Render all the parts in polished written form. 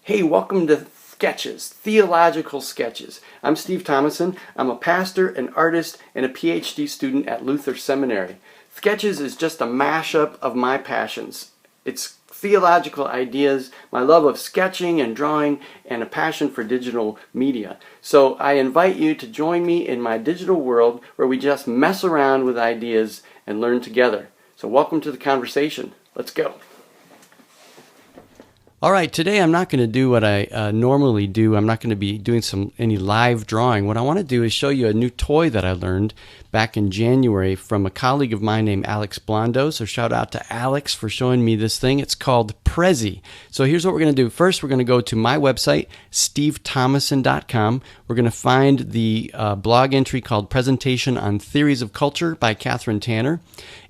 Hey, welcome to Sketches, Theological Sketches. I'm Steve Thomason. I'm a pastor, an artist, and a PhD student at Luther Seminary. Sketches is just a mashup of my passions. It's theological ideas, my love of sketching and drawing, and a passion for digital media. So I invite you to join me in my digital world where we just mess around with ideas and learn together. So welcome to the conversation. Let's go. All right, today I'm not going to do what I normally do. I'm not going to be doing any live drawing. What I want to do is show you a new toy that I learned back in January from a colleague of mine named Alex Blondo. So shout out to Alex for showing me this thing. It's called Prezi. So here's what we're going to do. First, we're going to go to my website, stevethomason.com. We're going to find the blog entry called Presentation on Theories of Culture by Kathryn Tanner.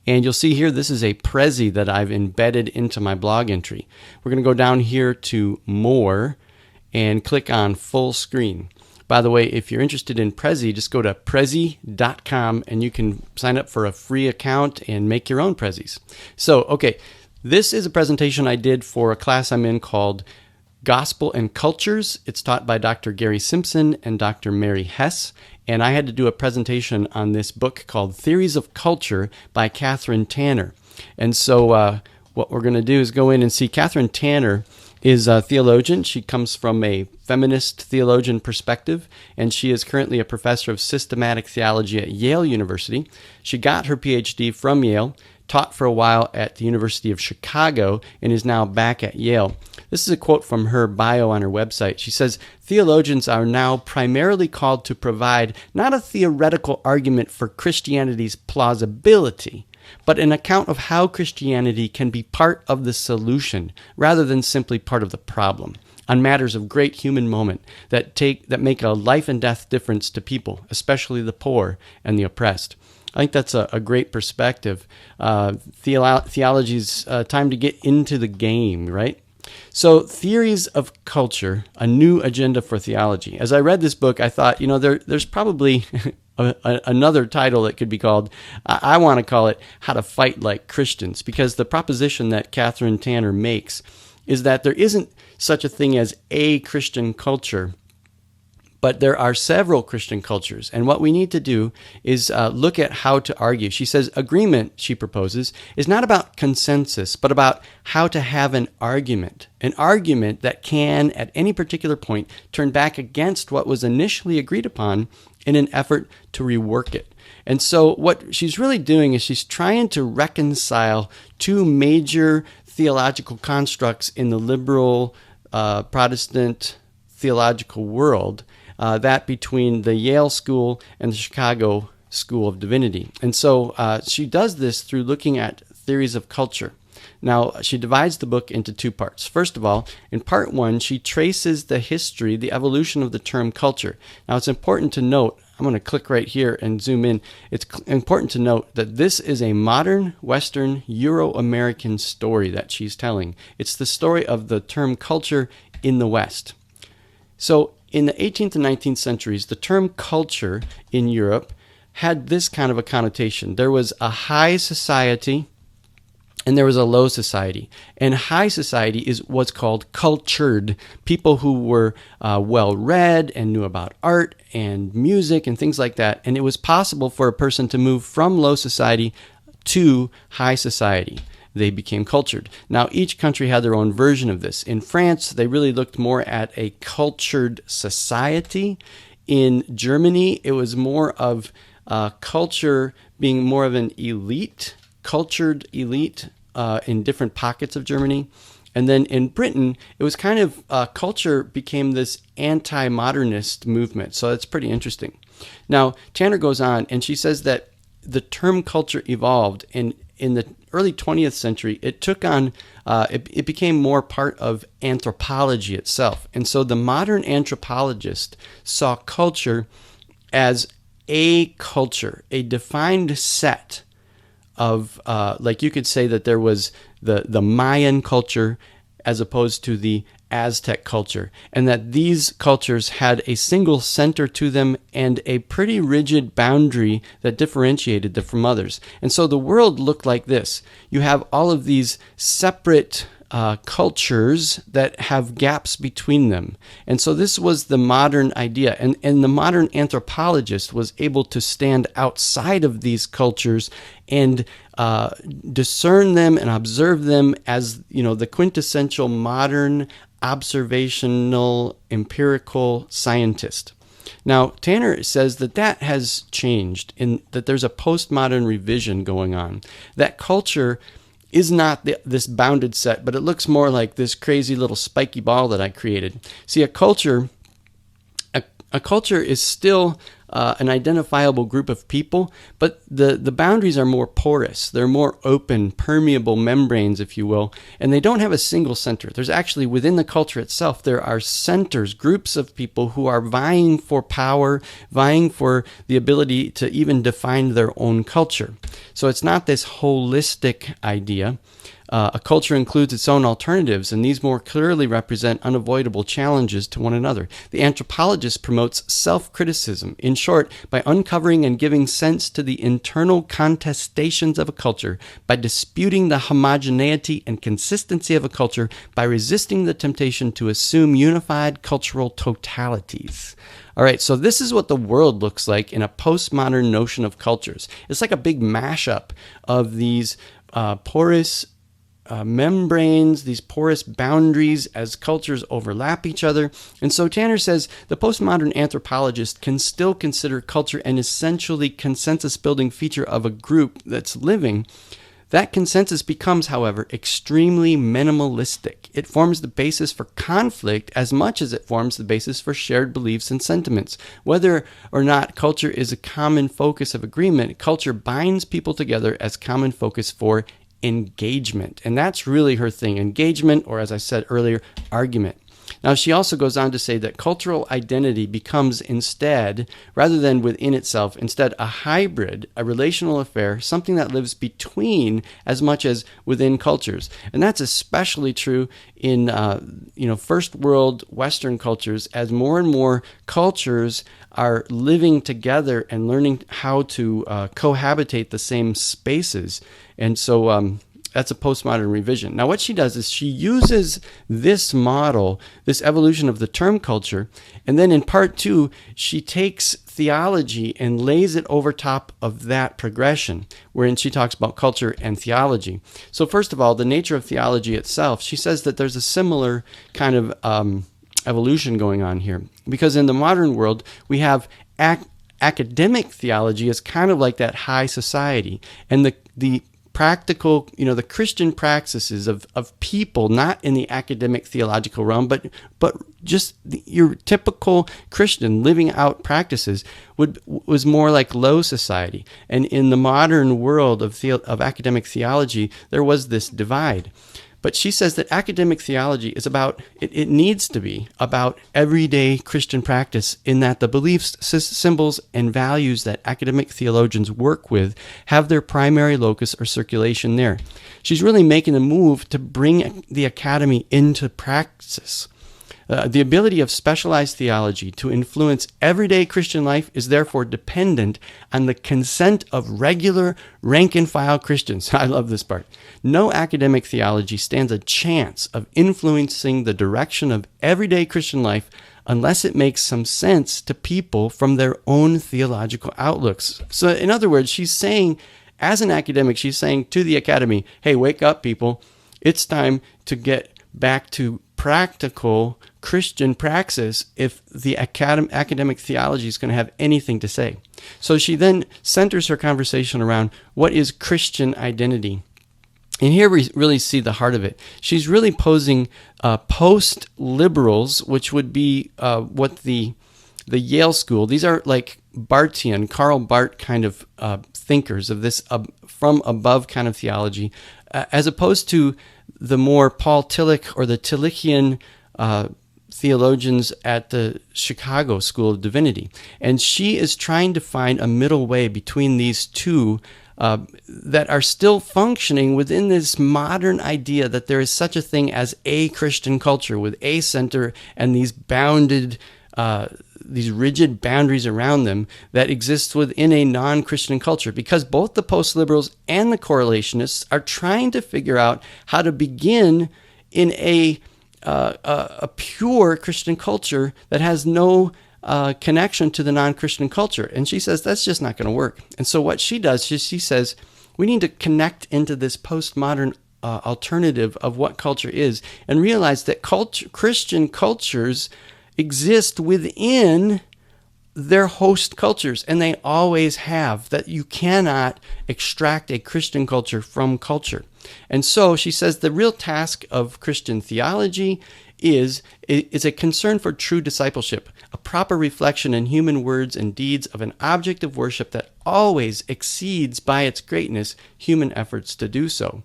And you'll see here, this is a Prezi that I've embedded into my blog entry. We're going to go down here to More and click on Full Screen. By the way, if you're interested in Prezi, just go to prezi.com and you can sign up for a free account and make your own Prezis. So, okay, this is a presentation I did for a class I'm in called Gospel and Cultures. It's taught by Dr. Gary Simpson and Dr. Mary Hess. And I had to do a presentation on this book called Theories of Culture by Kathryn Tanner. And so what we're going to do is go in and see Kathryn Tanner is a theologian. She comes from a feminist theologian perspective, and she is currently a professor of systematic theology at Yale University. She got her PhD from Yale, taught for a while at the University of Chicago, and is now back at Yale. This is a quote from her bio on her website. She says, "Theologians are now primarily called to provide not a theoretical argument for Christianity's plausibility, but an account of how Christianity can be part of the solution rather than simply part of the problem on matters of great human moment that make a life and death difference to people, especially the poor and the oppressed." I think that's a great perspective. Theology's time to get into the game, right? So, Theories of Culture, a new agenda for theology. As I read this book, I thought, there's probably another title that could be called, I want to call it, How to Fight Like Christians, because the proposition that Kathryn Tanner makes is that there isn't such a thing as a Christian culture, but there are several Christian cultures, and what we need to do is look at how to argue. She says agreement, she proposes, is not about consensus, but about how to have an argument that can, at any particular point, turn back against what was initially agreed upon in an effort to rework it. And so what she's really doing is she's trying to reconcile two major theological constructs in the liberal Protestant theological world, that between the Yale School and the Chicago School of Divinity. And so she does this through looking at theories of culture. Now, she divides the book into two parts. First of all, in part one, she traces the history, the evolution of the term culture. Now, it's important to note, I'm going to click right here and zoom in. It's important to note that this is a modern, Western, Euro-American story that she's telling. It's the story of the term culture in the West. So, in the 18th and 19th centuries, the term culture in Europe had this kind of a connotation. There was a high society and there was a low society. And high society is what's called cultured, people who were well-read and knew about art and music and things like that. And it was possible for a person to move from low society to high society. They became cultured. Now, each country had their own version of this. In France, they really looked more at a cultured society. In Germany, it was more of culture being more of an elite, cultured elite in different pockets of Germany. And then in Britain, it was kind of culture became this anti-modernist movement. So that's pretty interesting. Now, Tanner goes on and she says that the term culture evolved in the early 20th century. It took on, it became more part of anthropology itself. And so the modern anthropologist saw culture as a culture, a defined set of, like you could say that there was the Mayan culture as opposed to the Aztec culture, and that these cultures had a single center to them and a pretty rigid boundary that differentiated them from others. And so the world looked like this. You have all of these separate cultures that have gaps between them. And so this was the modern idea. And the modern anthropologist was able to stand outside of these cultures and discern them and observe them as, the quintessential modern observational empirical scientist. Now, Tanner says that has changed, in that there's a postmodern revision going on. That culture is not this bounded set, but it looks more like this crazy little spiky ball that I created. See, a culture is still an identifiable group of people, but the boundaries are more porous. They're more open, permeable membranes, if you will, and they don't have a single center. There's actually, within the culture itself, there are centers, groups of people who are vying for power, vying for the ability to even define their own culture. So it's not this holistic idea. A culture includes its own alternatives, and these more clearly represent unavoidable challenges to one another. The anthropologist promotes self-criticism, in short, by uncovering and giving sense to the internal contestations of a culture, by disputing the homogeneity and consistency of a culture, by resisting the temptation to assume unified cultural totalities. All right, so this is what the world looks like in a postmodern notion of cultures. It's like a big mashup of these porous membranes, these porous boundaries as cultures overlap each other. And so Tanner says the postmodern anthropologist can still consider culture an essentially consensus-building feature of a group that's living. That consensus becomes, however, extremely minimalistic. It forms the basis for conflict as much as it forms the basis for shared beliefs and sentiments. Whether or not culture is a common focus of agreement, culture binds people together as common focus for engagement. And that's really her thing, engagement, or as I said earlier, argument. Now, she also goes on to say that cultural identity becomes instead, rather than within itself, instead a hybrid, a relational affair, something that lives between as much as within cultures. And that's especially true in first world Western cultures, as more and more cultures are living together and learning how to cohabitate the same spaces. And so that's a postmodern revision. Now, what she does is she uses this model, this evolution of the term culture, and then in part 2, she takes theology and lays it over top of that progression, wherein she talks about culture and theology. So first of all, the nature of theology itself, she says that there's a similar kind of evolution going on here. Because in the modern world, we have academic theology is kind of like that high society, and the practical, the Christian practices of people, not in the academic theological realm, but just your typical Christian living out practices was more like low society. And in the modern world of academic theology, there was this divide. But she says that academic theology is about, it needs to be about everyday Christian practice, in that the beliefs, symbols, and values that academic theologians work with have their primary locus or circulation there. She's really making a move to bring the academy into practice. The ability of specialized theology to influence everyday Christian life is therefore dependent on the consent of regular rank-and-file Christians. I love this part. No academic theology stands a chance of influencing the direction of everyday Christian life unless it makes some sense to people from their own theological outlooks. So in other words, she's saying, as an academic, she's saying to the academy, hey, wake up, people. It's time to get back to practical Christian praxis if the academic theology is going to have anything to say. So she then centers her conversation around what is Christian identity. And here we really see the heart of it. She's really posing post-liberals, which would be what the Yale School, these are like Barthian, Karl Barth kind of thinkers of this from above kind of theology, as opposed to the more Paul Tillich or the Tillichian theologians at the Chicago School of Divinity. And she is trying to find a middle way between these two that are still functioning within this modern idea that there is such a thing as a Christian culture with a center and these bounded, these rigid boundaries around them that exists within a non-Christian culture, because both the post-liberals and the correlationists are trying to figure out how to begin in a pure Christian culture that has no connection to the non-Christian culture. And she says that's just not going to work. And so what she does, she says, we need to connect into this postmodern alternative of what culture is and realize that Christian cultures exist within their host cultures, and they always have, that you cannot extract a Christian culture from culture. And so she says the real task of Christian theology is a concern for true discipleship, a proper reflection in human words and deeds of an object of worship that always exceeds by its greatness human efforts to do so.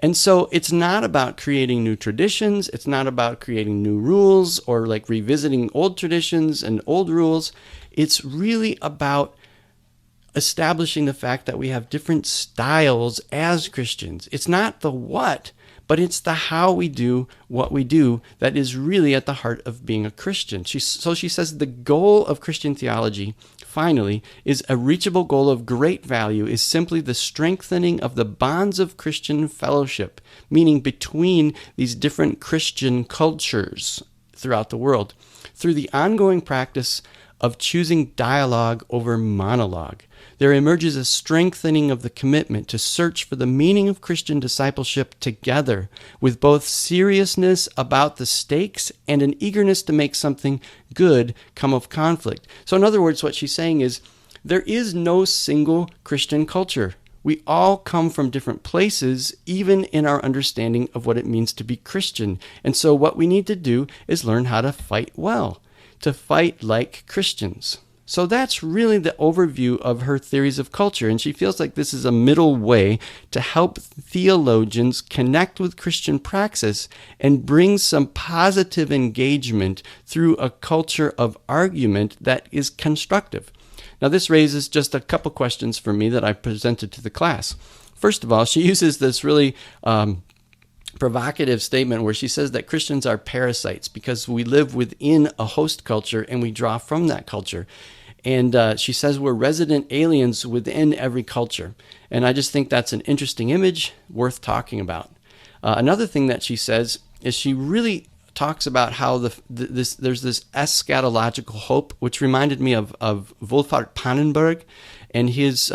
And so it's not about creating new traditions. It's not about creating new rules or like revisiting old traditions and old rules. It's really about establishing the fact that we have different styles as Christians. It's not the what, but it's the how we do what we do that is really at the heart of being a Christian. So she says the goal of Christian theology, finally, is a reachable goal of great value, is simply the strengthening of the bonds of Christian fellowship, meaning between these different Christian cultures throughout the world, through the ongoing practice of choosing dialogue over monologue. There emerges a strengthening of the commitment to search for the meaning of Christian discipleship together, with both seriousness about the stakes and an eagerness to make something good come of conflict. So in other words, what she's saying is, there is no single Christian culture. We all come from different places, even in our understanding of what it means to be Christian. And so what we need to do is learn how to fight well, to fight like Christians. So that's really the overview of her theories of culture, and she feels like this is a middle way to help theologians connect with Christian praxis and bring some positive engagement through a culture of argument that is constructive. Now, this raises just a couple questions for me that I presented to the class. First of all, she uses this really provocative statement where she says that Christians are parasites because we live within a host culture and we draw from that culture. And she says we're resident aliens within every culture. And I just think that's an interesting image worth talking about. Another thing that she says is she really talks about how there's this eschatological hope, which reminded me of Wolfhard Pannenberg and his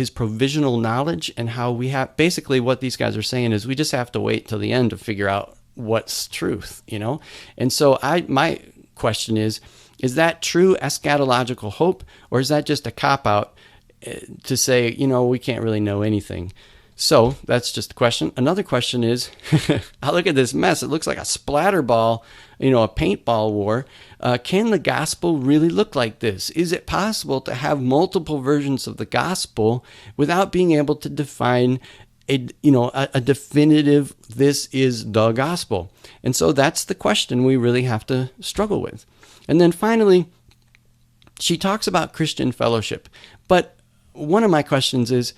provisional knowledge, and how we have, basically what these guys are saying is we just have to wait till the end to figure out what's truth, you know? And so my question is that true eschatological hope, or is that just a cop-out to say, we can't really know anything? So that's just a question. Another question is, I look at this mess. It looks like a splatter ball, a paintball war. Can the gospel really look like this? Is it possible to have multiple versions of the gospel without being able to define a definitive, this is the gospel? And so that's the question we really have to struggle with. And then finally, she talks about Christian fellowship. But one of my questions is,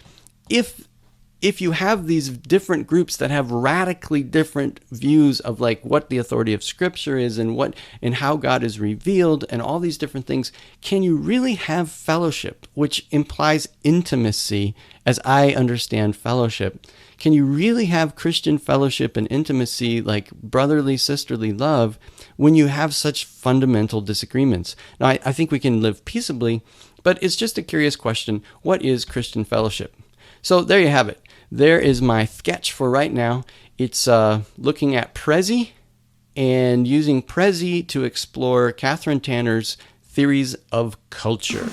if you have these different groups that have radically different views of like what the authority of Scripture is and how God is revealed and all these different things, can you really have fellowship, which implies intimacy as I understand fellowship? Can you really have Christian fellowship and intimacy, like brotherly, sisterly love, when you have such fundamental disagreements? Now, I think we can live peaceably, but it's just a curious question. What is Christian fellowship? So there you have it. There is my Thketch for right now. It's looking at Prezi and using Prezi to explore Kathryn Tanner's theories of culture.